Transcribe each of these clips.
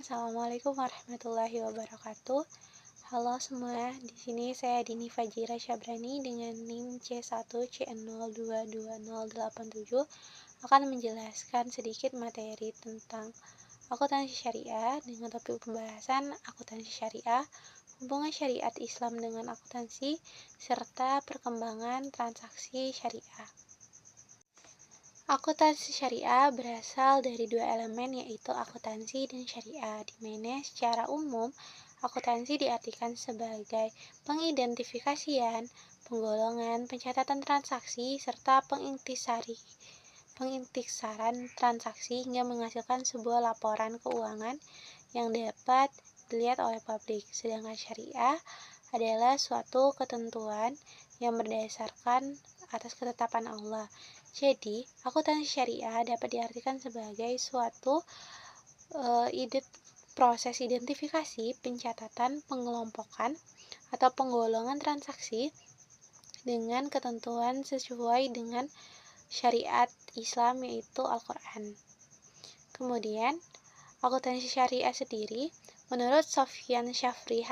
Assalamualaikum warahmatullahi wabarakatuh. Halo semua, di sini saya Dini Fajira Syabrani dengan NIM C1CN022087 akan menjelaskan sedikit materi tentang akuntansi syariah dengan topik pembahasan akuntansi syariah, hubungan syariat Islam dengan akuntansi, serta perkembangan transaksi syariah. Akuntansi syariah berasal dari dua elemen yaitu akuntansi dan syariah, di mana secara umum akuntansi diartikan sebagai pengidentifikasian, penggolongan, pencatatan transaksi, serta pengintiksaran transaksi hingga menghasilkan sebuah laporan keuangan yang dapat dilihat oleh publik. Sedangkan syariah adalah suatu ketentuan yang berdasarkan atas ketetapan Allah. Jadi, akuntansi syariah dapat diartikan sebagai suatu proses identifikasi, pencatatan, pengelompokan, atau penggolongan transaksi dengan ketentuan sesuai dengan syariat Islam yaitu Al-Quran. Kemudian, akuntansi syariah sendiri, menurut Sofyan Syafri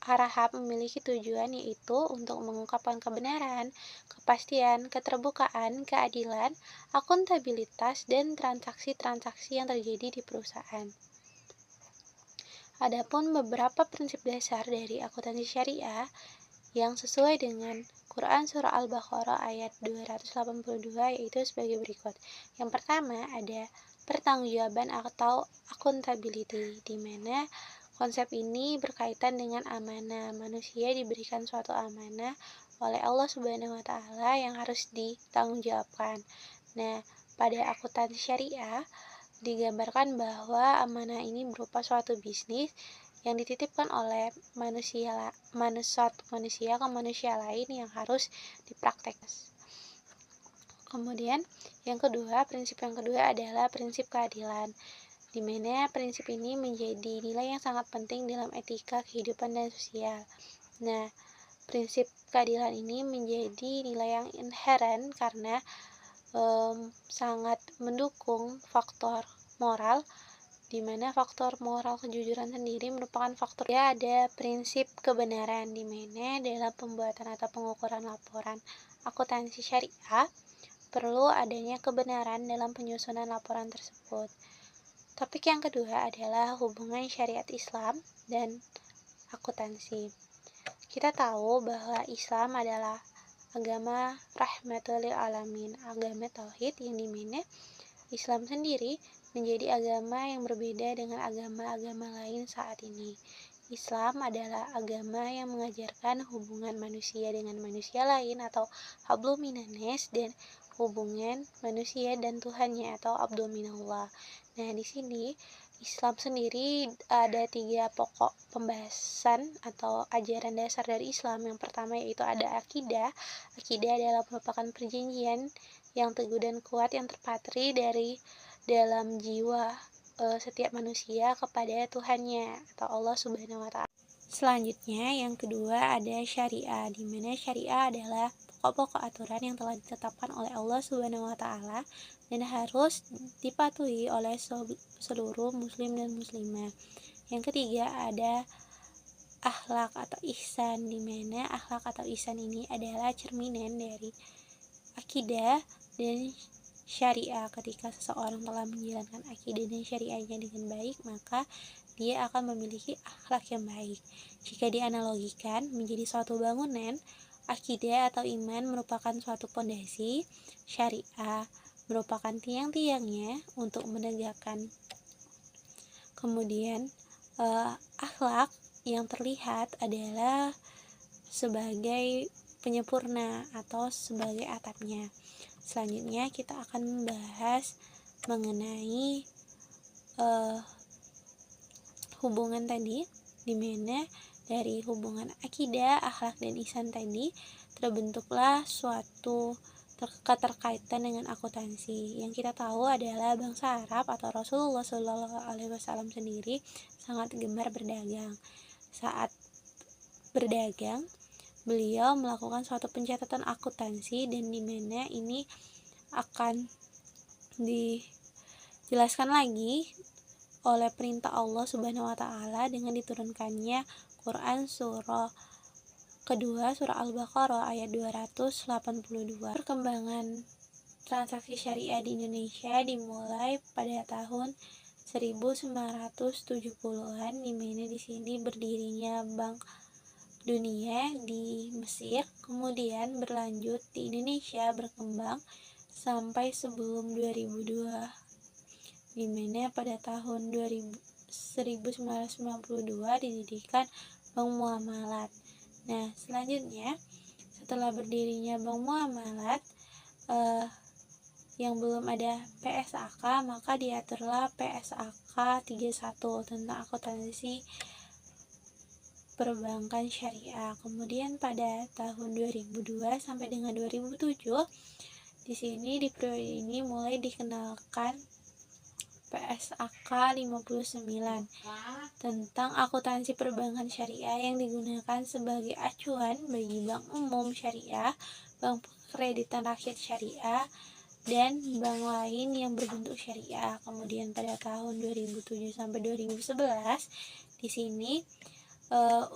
Harahap memiliki tujuan yaitu untuk mengungkapkan kebenaran, kepastian, keterbukaan, keadilan, akuntabilitas, dan transaksi-transaksi yang terjadi di perusahaan. Adapun beberapa prinsip dasar dari akuntansi syariah yang sesuai dengan Quran Surah Al-Baqarah ayat 282 yaitu sebagai berikut. Yang pertama ada pertanggungjawaban atau accountability, di mana konsep ini berkaitan dengan amanah. Manusia diberikan suatu amanah oleh Allah Subhanahu wa taala yang harus ditanggungjawabkan. Nah, pada akuntansi syariah digambarkan bahwa amanah ini berupa suatu bisnis yang dititipkan oleh satu manusia ke manusia lain yang harus dipraktekkan. Kemudian prinsip yang kedua adalah prinsip keadilan, di mana prinsip ini menjadi nilai yang sangat penting dalam etika kehidupan dan sosial. Nah, prinsip keadilan ini menjadi nilai yang inheren karena sangat mendukung faktor moral, di mana faktor moral kejujuran sendiri merupakan faktor ya ada prinsip kebenaran, di mana dalam pembuatan atau pengukuran laporan akuntansi syariah perlu adanya kebenaran dalam penyusunan laporan tersebut. Topik yang kedua adalah hubungan syariat Islam dan akuntansi. Kita tahu bahwa Islam adalah agama rahmatul lil alamin, agama tauhid yang dimana Islam sendiri menjadi agama yang berbeda dengan agama-agama lain saat ini. Islam adalah agama yang mengajarkan hubungan manusia dengan manusia lain atau hablum minannas dan hubungan manusia dan Tuhannya atau abdu minallah. Nah, di sini Islam sendiri ada 3 pokok pembahasan atau ajaran dasar dari Islam. Yang pertama yaitu ada akidah. Akidah adalah merupakan perjanjian yang teguh dan kuat yang terpatri dari dalam jiwa setiap manusia kepada Tuhannya atau Allah Subhanahu wa taala. Selanjutnya yang kedua ada syariah, di mana syariah adalah pokok-pokok aturan yang telah ditetapkan oleh Allah Subhanahu wa taala dan harus dipatuhi oleh seluruh muslim dan muslimah. Yang ketiga ada akhlak atau ihsan, di mana akhlak atau ihsan ini adalah cerminan dari akidah dan syariah. Ketika seseorang telah menjalankan akidah dan syariahnya dengan baik, maka dia akan memiliki akhlak yang baik. Jika dianalogikan menjadi suatu bangunan, akidah atau iman merupakan suatu pondasi, syariah merupakan tiang-tiangnya untuk menegakkan. Kemudian akhlak yang terlihat adalah sebagai penyempurna atau sebagai atapnya. Selanjutnya kita akan membahas mengenai hubungan tadi, di mana dari hubungan akidah, akhlak, dan ihsan tadi terbentuklah suatu keterkaitan dengan akuntansi. Yang kita tahu adalah bangsa Arab atau Rasulullah SAW sendiri sangat gemar berdagang. Saat berdagang, beliau melakukan suatu pencatatan akuntansi, dan di mana ini akan dijelaskan lagi oleh perintah Allah Subhanahu wa taala dengan diturunkannya Quran surah kedua surah Al-Baqarah ayat 282. Perkembangan transaksi syariah di Indonesia dimulai pada tahun 1970-an, di mana di sini berdirinya Bank Dunia di Mesir, kemudian berlanjut di Indonesia, berkembang sampai sebelum 2002, di mana pada tahun 1992 didirikan Bank Muamalat. Nah, selanjutnya setelah berdirinya Bank Muamalat, yang belum ada PSAK, maka diaturlah PSAK 31 tentang akuntansi perbankan syariah. Kemudian pada tahun 2002 sampai dengan 2007, di sini di periode ini mulai dikenalkan PSAK 59 tentang akuntansi perbankan syariah yang digunakan sebagai acuan bagi bank umum syariah, bank kreditan rakyat syariah, dan bank lain yang berbentuk syariah. Kemudian pada tahun 2007 sampai 2011, di sini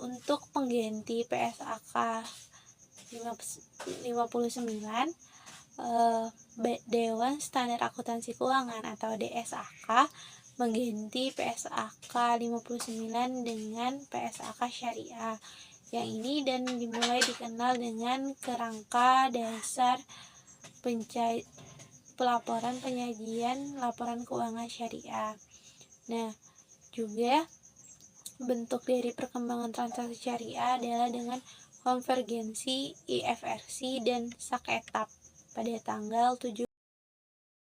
untuk pengganti PSAK 59, Dewan Standar Akuntansi Keuangan atau DSAK mengganti PSAK 59 dengan PSAK Syariah yang ini, dan dimulai dikenal dengan kerangka dasar pelaporan penyajian laporan keuangan syariah. Nah, juga bentuk dari perkembangan transaksi syariah adalah dengan konvergensi IFRS dan SAK etap pada tanggal 7